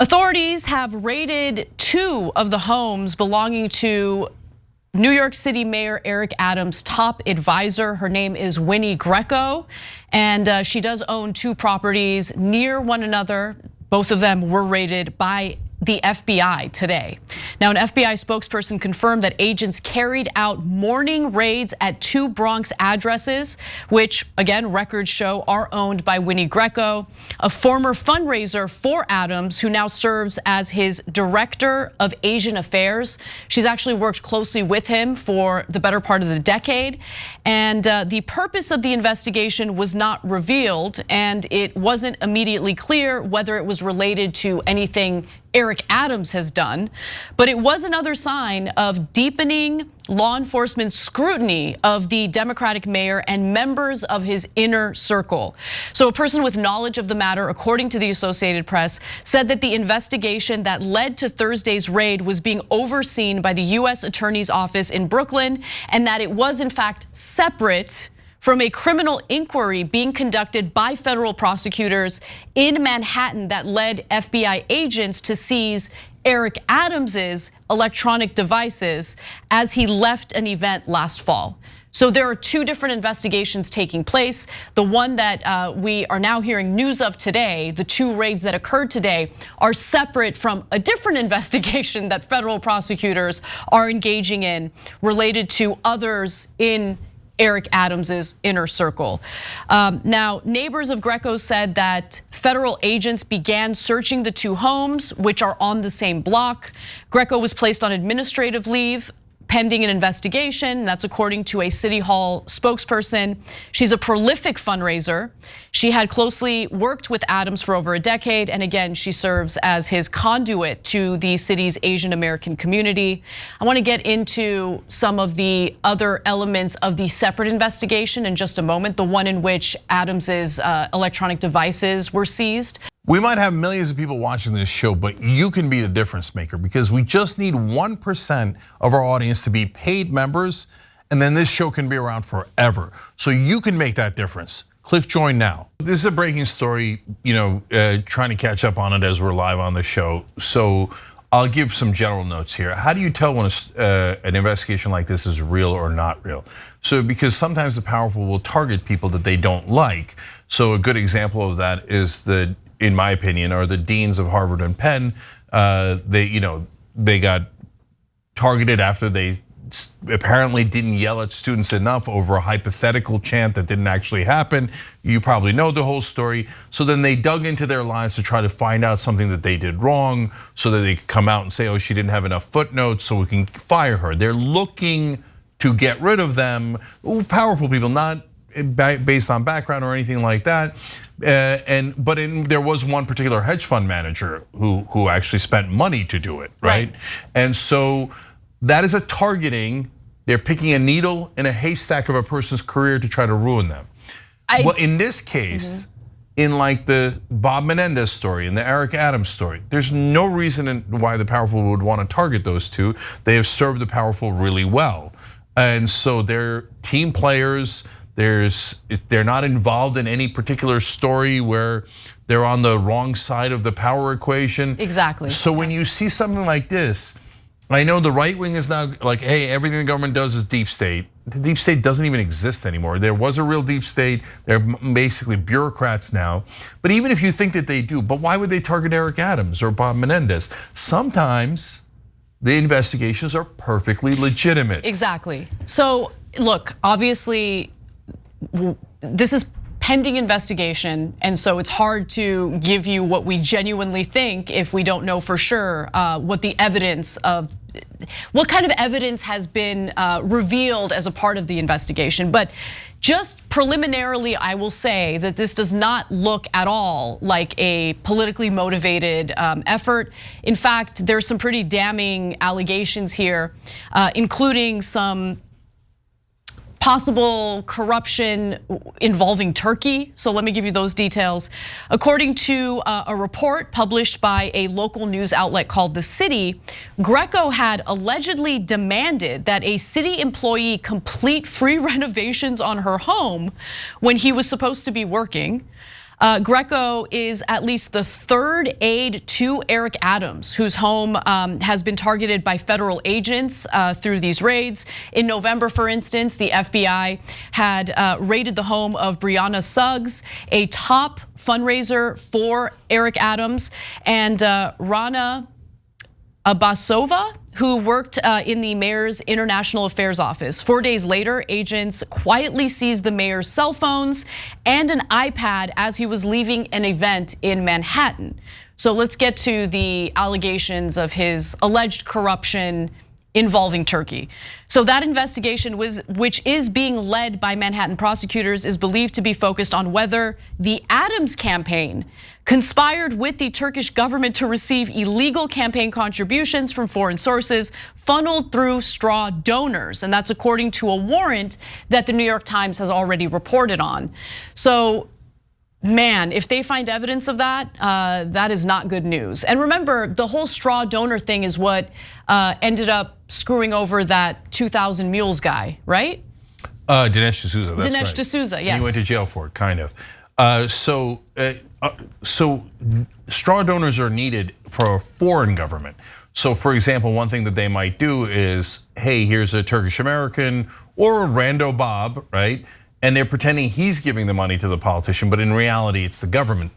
Authorities have raided 2 of the homes belonging to New York City Mayor Eric Adams' top advisor. Her name is Winnie Greco, and she does own 2 properties near one another. Both of them were raided by the FBI today. Now, an FBI spokesperson confirmed that agents carried out morning raids at 2 Bronx addresses, which again, records show are owned by Winnie Greco, a former fundraiser for Adams, who now serves as his director of Asian affairs. She's actually worked closely with him for the better part of the decade. And the purpose of the investigation was not revealed, and it wasn't immediately clear whether it was related to anything Eric Adams has done, but it was another sign of deepening law enforcement scrutiny of the Democratic mayor and members of his inner circle. So a person with knowledge of the matter, according to the Associated Press, said that the investigation that led to Thursday's raid was being overseen by the US Attorney's Office in Brooklyn, and that it was in fact separate from a criminal inquiry being conducted by federal prosecutors in Manhattan that led FBI agents to seize Eric Adams's electronic devices as he left an event last fall. So there are 2 different investigations taking place. The one that we are now hearing news of today, the 2 raids that occurred today, are separate from a different investigation that federal prosecutors are engaging in related to others in Eric Adams's inner circle. Now, neighbors of Greco said that federal agents began searching the 2 homes, which are on the same block. Greco was placed on administrative leave pending an investigation. That's according to a City Hall spokesperson. She's a prolific fundraiser. She had closely worked with Adams for over a decade, and again, she serves as his conduit to the city's Asian American community. I want to get into some of the other elements of the separate investigation in just a moment, the one in which Adams's electronic devices were seized. We might have millions of people watching this show, but you can be the difference maker, because we just need 1% of our audience to be paid members, and then this show can be around forever. So you can make that difference. Click join now. This is a breaking story, trying to catch up on it as we're live on the show. So I'll give some general notes here. How do you tell when an investigation like this is real or not real? So because sometimes the powerful will target people that they don't like. So a good example of that is in my opinion, are the deans of Harvard and Penn. They got targeted after they apparently didn't yell at students enough over a hypothetical chant that didn't actually happen. You probably know the whole story. So then they dug into their lives to try to find out something that they did wrong, so that they could come out and say, oh, she didn't have enough footnotes, so we can fire her. They're looking to get rid of them. Powerful people, not based on background or anything like that. But there was one particular hedge fund manager who actually spent money to do it, right? And so that is a targeting. They're picking a needle in a haystack of a person's career to try to ruin them. Well, in this case, in like the Bob Menendez story and the Eric Adams story, there's no reason why the powerful would want to target those 2. They have served the powerful really well, and so they're team players. They're not involved in any particular story where they're on the wrong side of the power equation. Exactly. So when you see something like this, I know the right wing is now like, hey, everything the government does is deep state. The deep state doesn't even exist anymore. There was a real deep state. They're basically bureaucrats now. But even if you think that they do, but why would they target Eric Adams or Bob Menendez? Sometimes the investigations are perfectly legitimate. Exactly. So look, obviously, this is pending investigation, and so it's hard to give you what we genuinely think if we don't know for sure what kind of evidence has been revealed as a part of the investigation. But just preliminarily, I will say that this does not look at all like a politically motivated effort. In fact, there's some pretty damning allegations here, including some possible corruption involving Turkey. So let me give you those details. According to a report published by a local news outlet called The City, Greco had allegedly demanded that a city employee complete free renovations on her home when he was supposed to be working. Greco is at least the third aide to Eric Adams, whose home has been targeted by federal agents through these raids. In November, for instance, the FBI had raided the home of Brianna Suggs, a top fundraiser for Eric Adams, and Rana Abbasova, who worked in the mayor's international affairs office. 4 days later, agents quietly seized the mayor's cell phones and an iPad as he was leaving an event in Manhattan. So let's get to the allegations of his alleged corruption involving Turkey. So that investigation, which is being led by Manhattan prosecutors, is believed to be focused on whether the Adams campaign conspired with the Turkish government to receive illegal campaign contributions from foreign sources funneled through straw donors. And that's according to a warrant that the New York Times has already reported on. So, man, if they find evidence of that, that is not good news. And remember, the whole straw donor thing is what ended up screwing over that 2,000 Mules guy, right? Dinesh D'Souza, that's right. Dinesh D'Souza, yes. And he went to jail for it, kind of. So straw donors are needed for a foreign government. So for example, one thing that they might do is, hey, here's a Turkish American or a rando Bob, right? And they're pretending he's giving the money to the politician, but in reality, it's the government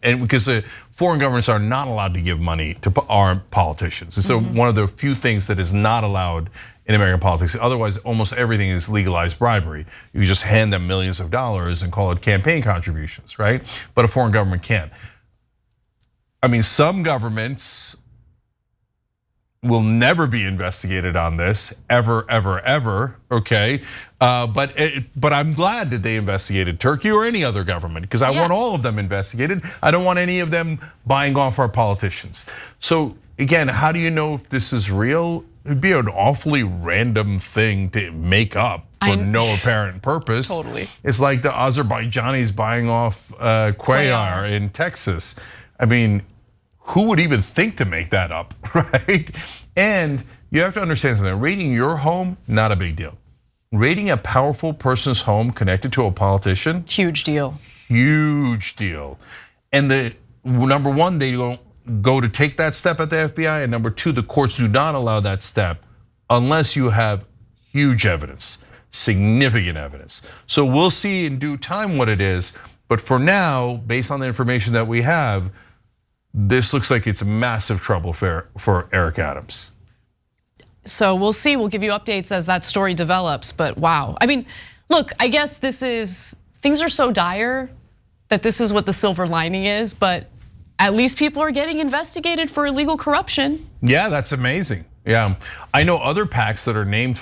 and because the foreign governments are not allowed to give money to our politicians. And so one of the few things that is not allowed in American politics, otherwise almost everything is legalized bribery. You just hand them millions of dollars and call it campaign contributions, right? But a foreign government can't. I mean, some governments will never be investigated on this, ever, ever, ever, okay? But I'm glad that they investigated Turkey or any other government, because I want all of them investigated. I don't want any of them buying off our politicians. So again, how do you know if this is real? It'd be an awfully random thing to make up for no apparent purpose. Totally. It's like the Azerbaijanis buying off Quayar in Texas. I mean, who would even think to make that up, right? And you have to understand something. Raiding your home, not a big deal. Raiding a powerful person's home connected to a politician, huge deal. Huge deal. And the number one, they don't go to take that step at the FBI, and number two, the courts do not allow that step unless you have huge evidence, significant evidence. So we'll see in due time what it is, but for now, based on the information that we have, this looks like it's massive trouble for Eric Adams. So we'll see, we'll give you updates as that story develops, but wow. I mean, look, I guess things are so dire that this is what the silver lining is, but at least people are getting investigated for illegal corruption. Yeah, that's amazing. Yeah, I know other PACs that are named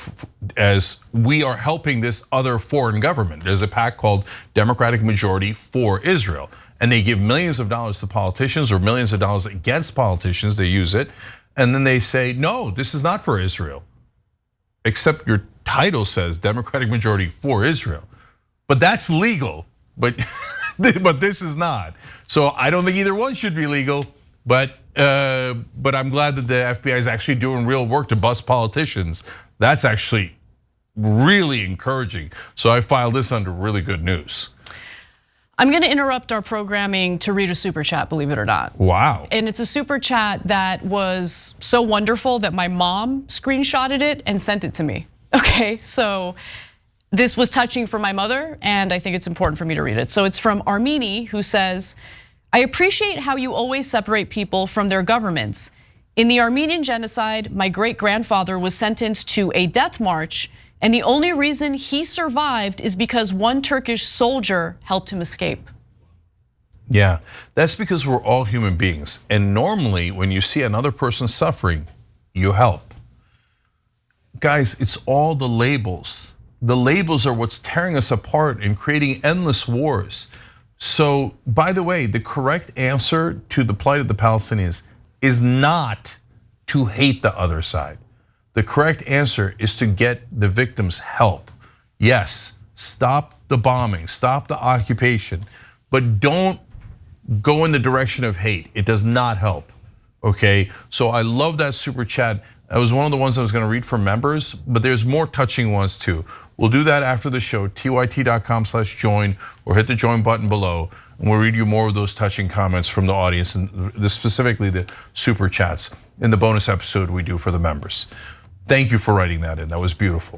as we are helping this other foreign government. There's a PAC called Democratic Majority for Israel. And they give millions of dollars to politicians or millions of dollars against politicians, they use it. And then they say, no, this is not for Israel. Except your title says Democratic Majority for Israel. But that's legal, but this is not. So I don't think either one should be legal, but I'm glad that the FBI is actually doing real work to bust politicians. That's actually really encouraging. So I filed this under really good news. I'm gonna interrupt our programming to read a super chat, believe it or not. Wow. And it's a super chat that was so wonderful that my mom screenshotted it and sent it to me. Okay, so this was touching for my mother, and I think it's important for me to read it. So it's from Armini, who says, I appreciate how you always separate people from their governments. In the Armenian genocide, my great-grandfather was sentenced to a death march, and the only reason he survived is because one Turkish soldier helped him escape. Yeah, that's because we're all human beings. And normally when you see another person suffering, you help. Guys, it's all the labels. The labels are what's tearing us apart and creating endless wars. So, by the way, the correct answer to the plight of the Palestinians is not to hate the other side. The correct answer is to get the victims help. Yes, stop the bombing, stop the occupation, but don't go in the direction of hate. It does not help, okay? So I love that super chat. That was one of the ones I was gonna read from members, but there's more touching ones too. We'll do that after the show, tyt.com/join, or hit the join button below. And we'll read you more of those touching comments from the audience, and specifically the super chats in the bonus episode we do for the members. Thank you for writing that in. That was beautiful.